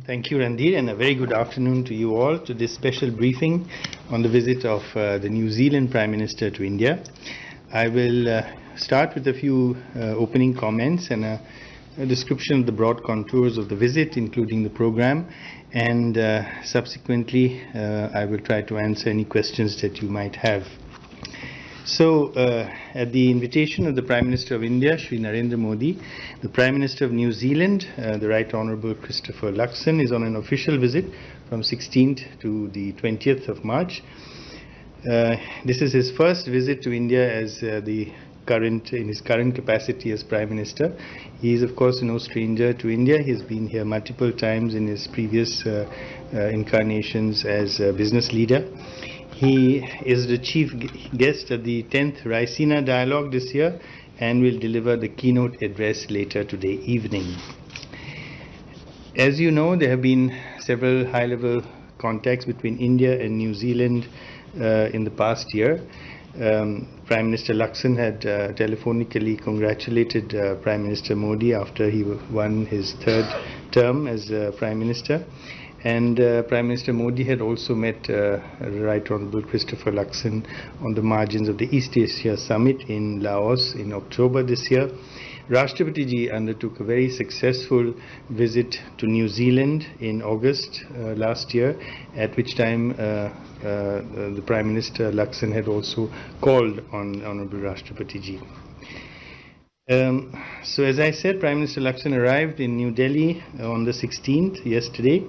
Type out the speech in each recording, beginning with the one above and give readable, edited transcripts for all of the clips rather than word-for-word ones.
Thank you, Randir, and a very good afternoon to you all to this special briefing on the visit of the New Zealand Prime Minister to India. I will start with a few opening comments and a description of the broad contours of the visit, including the program, and subsequently I will try to answer any questions that you might have. So, at the invitation of the Prime Minister of India, Shri Narendra Modi, the Prime Minister of New Zealand, the Right Honourable Christopher Luxon, is on an official visit from 16th to the 20th of March. This is his first visit to India as in his current capacity as Prime Minister. He is, of course, no stranger to India. He has been here multiple times in his previous incarnations as a business leader. He is the chief guest at the 10th Raisina Dialogue this year and will deliver the keynote address later today evening. As you know, there have been several high-level contacts between India and New Zealand in the past year. Prime Minister Luxon had telephonically congratulated Prime Minister Modi after he won his third term as Prime Minister. And Prime Minister Modi had also met Right Honourable Christopher Luxon on the margins of the East Asia Summit in Laos in October this year. Rashtrapati Ji undertook a very successful visit to New Zealand in August last year, at which time the Prime Minister Luxon had also called on Honourable Rashtrapati Ji. So as I said, Prime Minister Luxon arrived in New Delhi on the 16th, yesterday.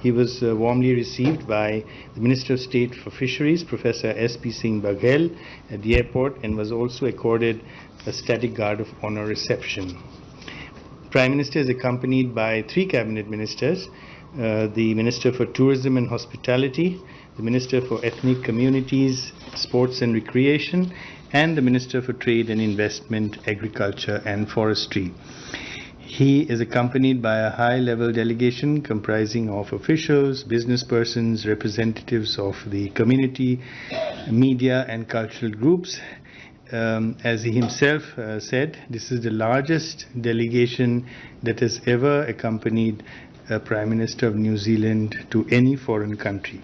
He was warmly received by the Minister of State for Fisheries, Professor S.P. Singh Baghel, at the airport, and was also accorded a Static Guard of Honour reception. Prime Minister is accompanied by three cabinet ministers, the Minister for Tourism and Hospitality, the Minister for Ethnic Communities, Sports and Recreation, and the Minister for Trade and Investment, Agriculture and Forestry. He is accompanied by a high-level delegation comprising of officials, business persons, representatives of the community, media and cultural groups. As he himself said, this is the largest delegation that has ever accompanied a Prime Minister of New Zealand to any foreign country.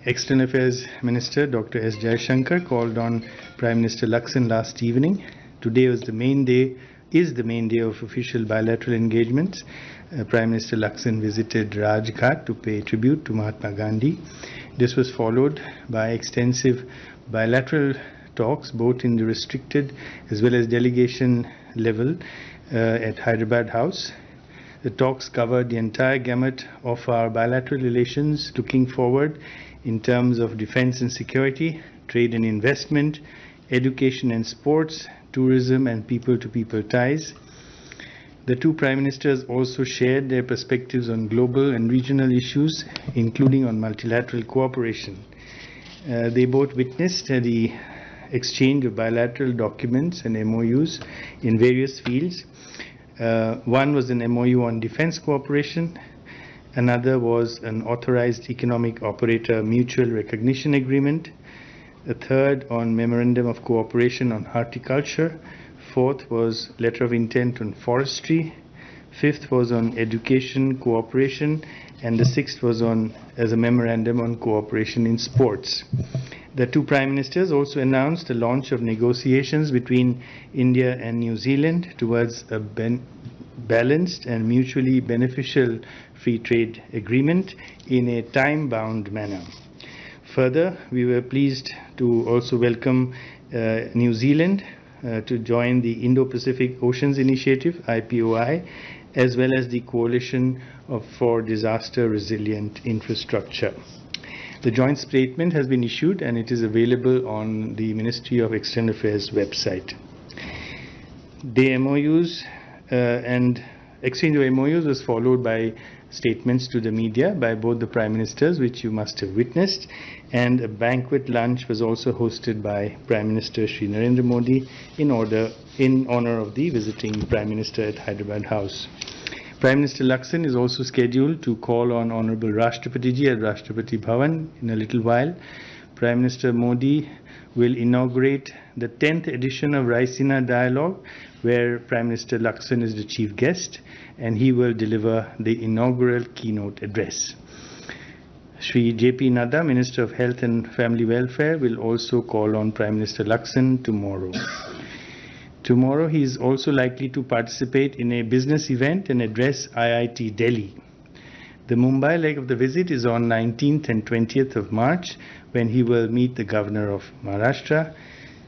External Affairs Minister Dr. S. Jaishankar called on Prime Minister Luxon last evening. Today is the main day of official bilateral engagements. Prime Minister Luxon visited Rajghat to pay tribute to Mahatma Gandhi. This was followed by extensive bilateral talks, both in the restricted as well as delegation level at Hyderabad House. The talks covered the entire gamut of our bilateral relations, looking forward in terms of defense and security, trade and investment, education and sports, tourism and people-to-people ties. The two Prime Ministers also shared their perspectives on global and regional issues, including on multilateral cooperation. They both witnessed the exchange of bilateral documents and MOUs in various fields. One was an MOU on defense cooperation. Another was an Authorized Economic Operator Mutual Recognition Agreement. A third on Memorandum of Cooperation on Horticulture. Fourth was Letter of Intent on Forestry. Fifth was on Education Cooperation. And the sixth was as a Memorandum on Cooperation in Sports. The two Prime Ministers also announced the launch of negotiations between India and New Zealand towards a balanced and mutually beneficial free trade agreement in a time-bound manner. Further, we were pleased to also welcome New Zealand to join the Indo-Pacific Oceans Initiative, IPOI, as well as the Coalition for Disaster Resilient Infrastructure. The joint statement has been issued and it is available on the Ministry of External Affairs website. The MOUs and exchange of MOUs was followed by statements to the media by both the Prime Ministers, which you must have witnessed, and a banquet lunch was also hosted by Prime Minister Shri Narendra Modi in honor of the visiting Prime Minister at Hyderabad House. Prime Minister Luxon is also scheduled to call on Honourable Rashtrapati Ji at Rashtrapati Bhavan in a little while. Prime Minister Modi will inaugurate the 10th edition of Raisina Dialogue, where Prime Minister Luxon is the chief guest, and he will deliver the inaugural keynote address. Shri J.P. Nadda, Minister of Health and Family Welfare, will also call on Prime Minister Luxon tomorrow. Tomorrow he is also likely to participate in a business event and address IIT Delhi. The Mumbai leg of the visit is on 19th and 20th of March, when he will meet the Governor of Maharashtra,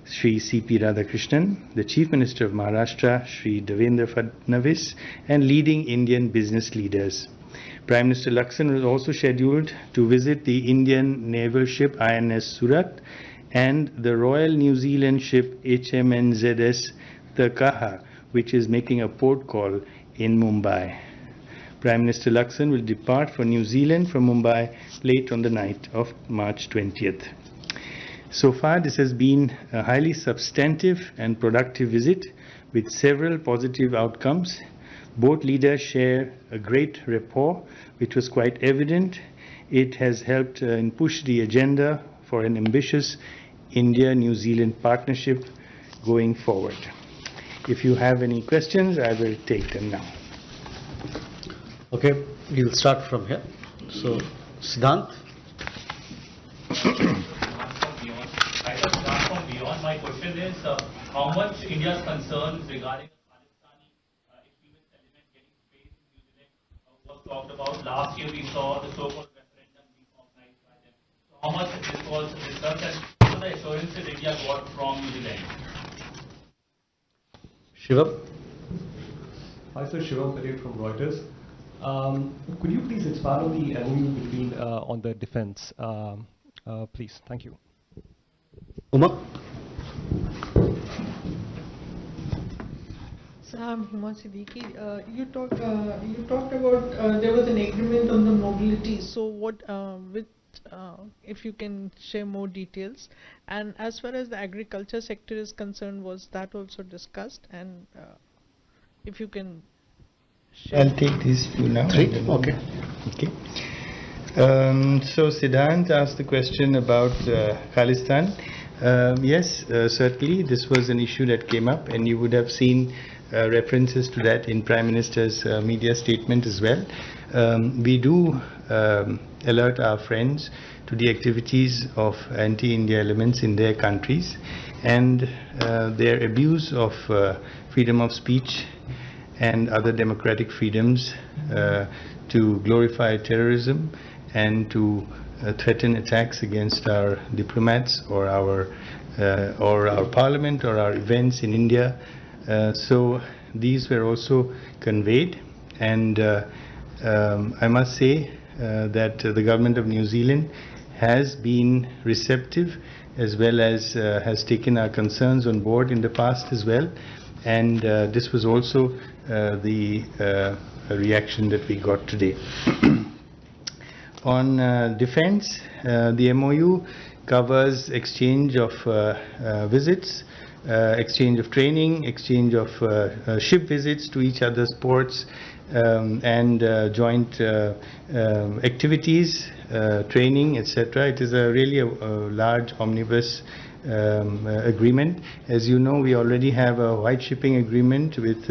Shri C.P. Radhakrishnan, the Chief Minister of Maharashtra, Shri Devendra Fadnavis, and leading Indian business leaders. Prime Minister Luxon was also scheduled to visit the Indian naval ship INS Surat and the Royal New Zealand ship HMNZS Takaha, which is making a port call in Mumbai. Prime Minister Luxon will depart for New Zealand from Mumbai late on the night of March 20th. So far, this has been a highly substantive and productive visit with several positive outcomes. Both leaders share a great rapport, which was quite evident. It has helped push the agenda for an ambitious India-New Zealand partnership going forward. If you have any questions, I will take them now. Okay, we'll start from here. So, Siddhant. My question is, how much India's concerns regarding the Khalistani extremist element getting space in New Zealand was talked about. Last year we saw the so-called referendum being organized by them. So how much this was discussed, and what are the assurances India got from New Zealand? Shivam. Hi sir, Shivam Patel from Reuters. Could you please expand on the MOU between on the defense, please? Thank you. Uma. So I'm Hima Siddiqui. You talked about there was an agreement on the mobility. So what, if you can share more details, and as far as the agriculture sector is concerned, was that also discussed? And if you can share. I'll take these few now. Three? Okay. Okay. So Siddhant asked the question about Khalistan. Yes, certainly this was an issue that came up, and you would have seen references to that in Prime Minister's media statement as well. We do alert our friends to the activities of anti-India elements in their countries and their abuse of freedom of speech and other democratic freedoms to glorify terrorism and to threaten attacks against our diplomats or our parliament or our events in India. So these were also conveyed, and I must say that the government of New Zealand has been receptive as well as has taken our concerns on board in the past as well, and this was also the reaction that we got today. On defense, the MOU covers exchange of visits, exchange of training, exchange of ship visits to each other's ports, and joint activities, training, etc. It is really a large omnibus agreement. As you know, we already have a white shipping agreement with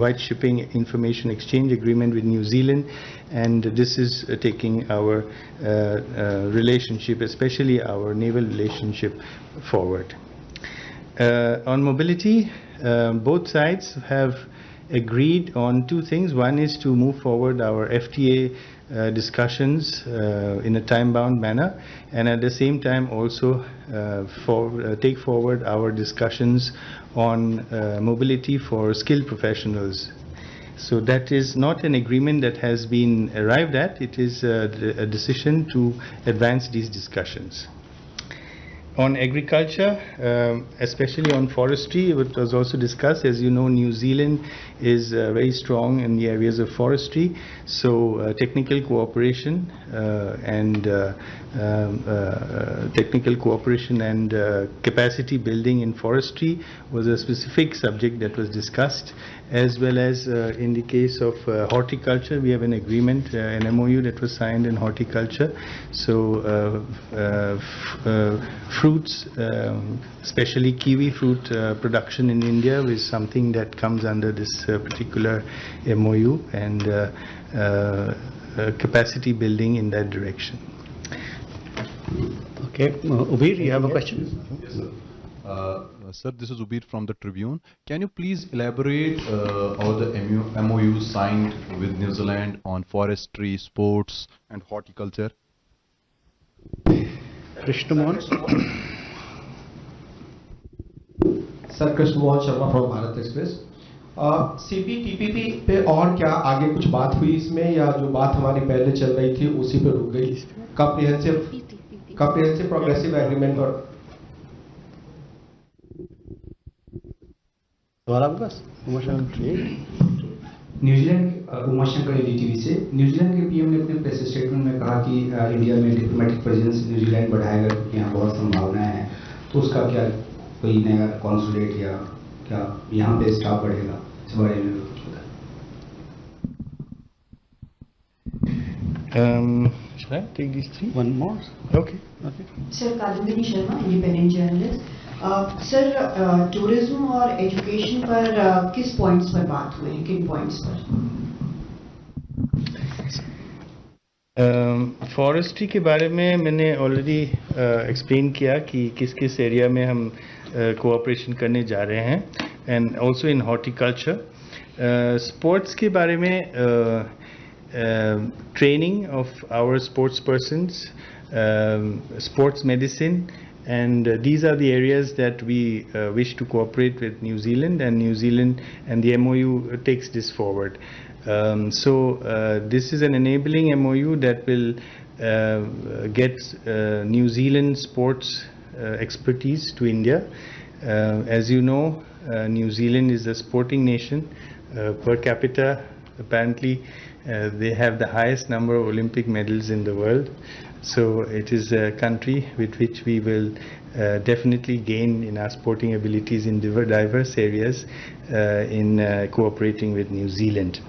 white shipping information exchange agreement with New Zealand, and this is taking our relationship, especially our naval relationship, forward. On mobility, both sides have agreed on two things. One is to move forward our FTA discussions in a time-bound manner, and at the same time also take forward our discussions on mobility for skilled professionals. So that is not an agreement that has been arrived at. It is a decision to advance these discussions. On agriculture, especially on forestry, it was also discussed. As you know, New Zealand is very strong in the areas of forestry, so technical cooperation and capacity building in forestry was a specific subject that was discussed, as well as in the case of horticulture, we have an agreement, an MOU that was signed in horticulture. So fruits, especially kiwi fruit production in India is something that comes under this particular MOU, and capacity building in that direction. Okay, Ubir, you have a question? Yes, sir. Sir, this is Ubir from the Tribune. Can you please elaborate on the MOU signed with New Zealand on forestry, sports and horticulture? Krishna Mohan? Sir Krishna Mohan Sharma from Bharat express. CPTPP पे और क्या आगे कुछ बात हुई इसमें, या जो बात हमारी पहले चल रही थी उसी पे रुक गई? कॉम्प्रिहेंसिव प्रोग्रेसिव एग्रीमेंट और न्यूजीलैंड उमा शंकर DTV से। न्यूजीलैंड के PM ने अपने प्रेस स्टेटमेंट में कहा कि इंडिया में डिप्लोमेटिक प्रेजेंस न्यूजीलैंड बढ़ाएगा, यहाँ बहुत संभावनाएं हैं, तो उसका क्या कोई नया कॉन्सुलेट या क्या यहाँ पे स्टाफ बढ़ेगा, इस बारे में कुछ बताएं। Should I take these three? One more. Okay. Sir Kadambini Sharma, independent journalist. Sir tourism और एजुकेशन पर किस पॉइंट्स पर बात हुई है, किन पॉइंट्स पर? फॉरेस्ट्री के बारे में मैंने ऑलरेडी एक्सप्लेन किया कि किस किस एरिया में हम कोऑपरेशन करने जा रहे हैं, and also in horticulture. Sports के बारे में training of our sports persons, sports medicine, and these are the areas that we wish to cooperate with New Zealand, and New Zealand and the MOU takes this forward. This is an enabling MOU that will get New Zealand sports expertise to India. As you know, New Zealand is a sporting nation. Per capita, apparently, they have the highest number of Olympic medals in the world. So it is a country with which we will definitely gain in our sporting abilities in diverse areas in cooperating with New Zealand.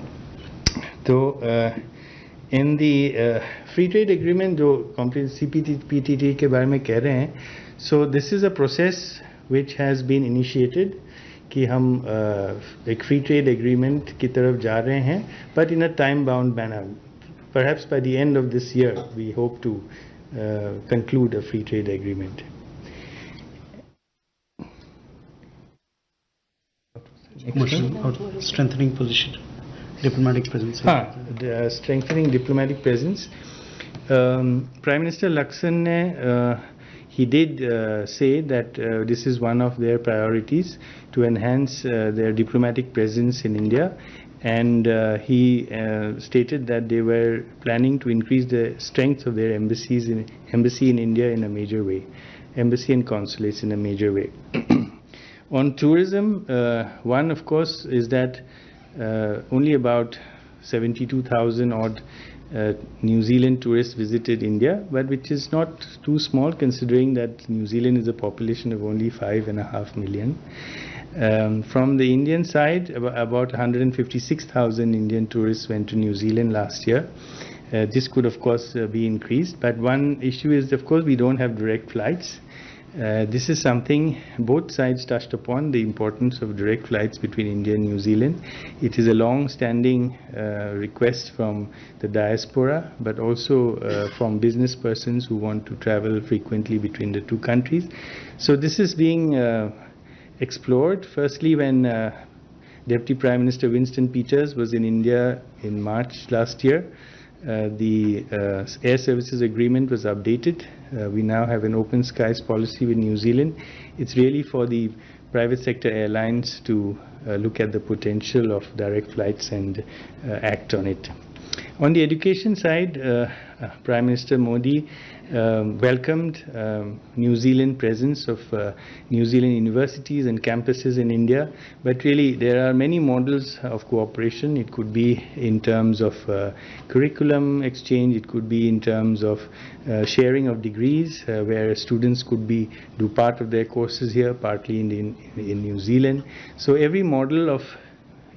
So in the free trade agreement, जो CPTPP के बारे में कह रहे हैं, so this is a process which has been initiated कि हम एक फ्री ट्रेड एग्रीमेंट की तरफ जा रहे हैं, but in a time bound manner. Perhaps by the end of this year, we hope to conclude a free trade agreement. Strengthening position, diplomatic presence. Strengthening diplomatic presence. Prime Minister Luxon ne he did say that this is one of their priorities to enhance their diplomatic presence in India, and he stated that they were planning to increase the strength of their embassy in India in a major way, embassy and consulates in a major way. On tourism, one of course is that only about 72,000 odd New Zealand tourists visited India, but which is not too small considering that New Zealand is a population of only 5.5 million. From the Indian side, about 156,000 Indian tourists went to New Zealand last year. This could of course be increased, but one issue is of course we don't have direct flights. This is something both sides touched upon, the importance of direct flights between India and New Zealand. It is a long-standing request from the diaspora, but also from business persons who want to travel frequently between the two countries. So this is being explored. Firstly, when Deputy Prime Minister Winston Peters was in India in March last year, the air services agreement was updated. We now have an open skies policy with New Zealand. It's really for the private sector airlines to look at the potential of direct flights and act on it. On the education side, Prime Minister Modi welcomed New Zealand presence of New Zealand universities and campuses in India, but really there are many models of cooperation. It could be in terms of curriculum exchange, it could be in terms of sharing of degrees, where students could do part of their courses here, partly in New Zealand. So every model of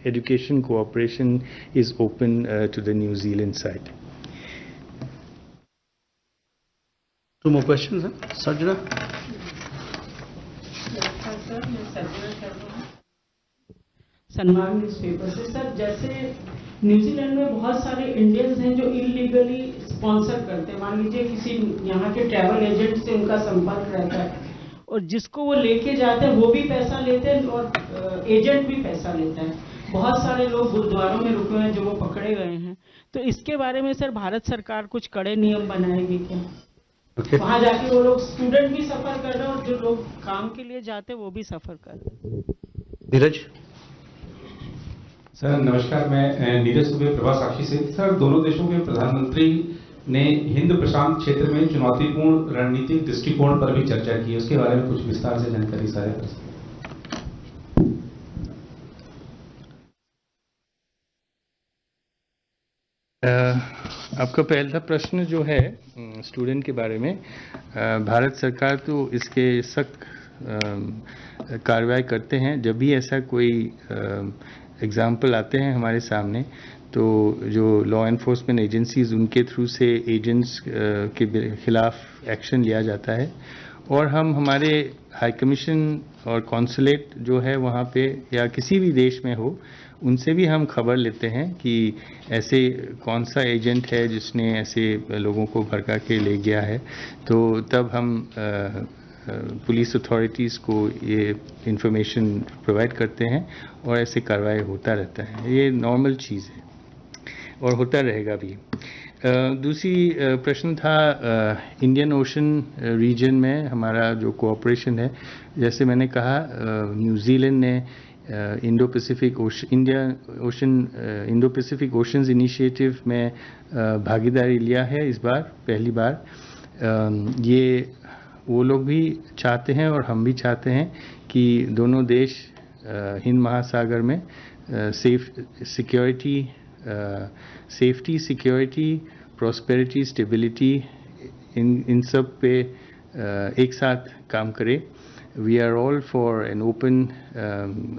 education cooperation is open to the New Zealand side. Two more questions, Sajna? Sanmarg newspaper से sir, जैसे New Zealand में बहुत सारे Indians हैं जो illegally sponsor करते हैं। मान लीजिए किसी यहाँ के ट्रैवल एजेंट से उनका संपर्क रहता है और जिसको वो लेके जाते हैं वो भी पैसा लेते हैं और एजेंट भी पैसा लेता है। बहुत सारे लोग गुरुद्वारों में रुके हुए हैं जो वो पकड़े गए हैं, तो इसके बारे में सर भारत सरकार कुछ कड़े नियम बनाएगी क्या? वहाँ जाके वो लोग स्टूडेंट भी सफर कर रहे हैं और जो लोग काम के लिए जाते हैं वो भी सफर कर रहे हैं। धीरज सर नमस्कार, मैं नीरज सुबह प्रभा साक्षी से। सर, दोनों देशों के प्रधानमंत्री ने हिंद प्रशांत क्षेत्र में चुनौतीपूर्ण रणनीतिक दृष्टिकोण पर भी चर्चा की है, उसके बारे में कुछ विस्तार से जानकारी साझा कर सकते हैं? आपका पहला प्रश्न जो है स्टूडेंट के बारे में, भारत सरकार तो इसके सख्त कार्रवाई करते हैं। जब भी ऐसा कोई एग्जाम्पल आते हैं हमारे सामने, तो जो लॉ एनफोर्समेंट एजेंसीज उनके थ्रू से एजेंट्स के खिलाफ एक्शन लिया जाता है। और हम हमारे हाई कमीशन और कॉन्सुलेट जो है वहाँ पे या किसी भी देश में हो, उनसे भी हम खबर लेते हैं कि ऐसे कौन सा एजेंट है जिसने ऐसे लोगों को भड़का के ले गया है। तो तब हम पुलिस अथॉरिटीज़ को ये इंफॉर्मेशन प्रोवाइड करते हैं और ऐसे कार्रवाई होता रहता है। ये नॉर्मल चीज़ है और होता रहेगा भी। दूसरी प्रश्न था इंडियन ओशन रीजन में हमारा जो कोऑपरेशन है। जैसे मैंने कहा, न्यूजीलैंड ने इंडो-पैसिफिक ओशंस इनिशिएटिव में भागीदारी लिया है इस बार, पहली बार। ये वो लोग भी चाहते हैं और हम भी चाहते हैं कि दोनों देश हिंद महासागर में safety, security, prosperity, stability in सब पे एक साथ काम करें। We are all for an open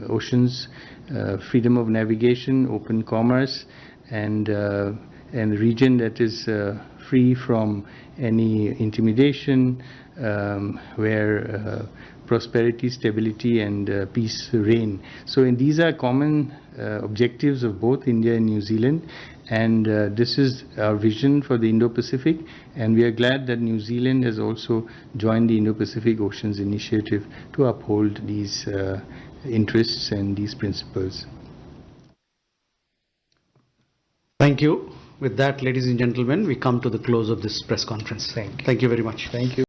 oceans, freedom of navigation, open commerce, and a region that is free from any intimidation, where prosperity, stability, and peace reign. So these are common objectives of both India and New Zealand, and this is our vision for the Indo-Pacific, and we are glad that New Zealand has also joined the Indo-Pacific Oceans Initiative to uphold these interests and these principles. Thank you. With that, ladies and gentlemen, we come to the close of this press conference. Thank you. Thank you very much. Thank you.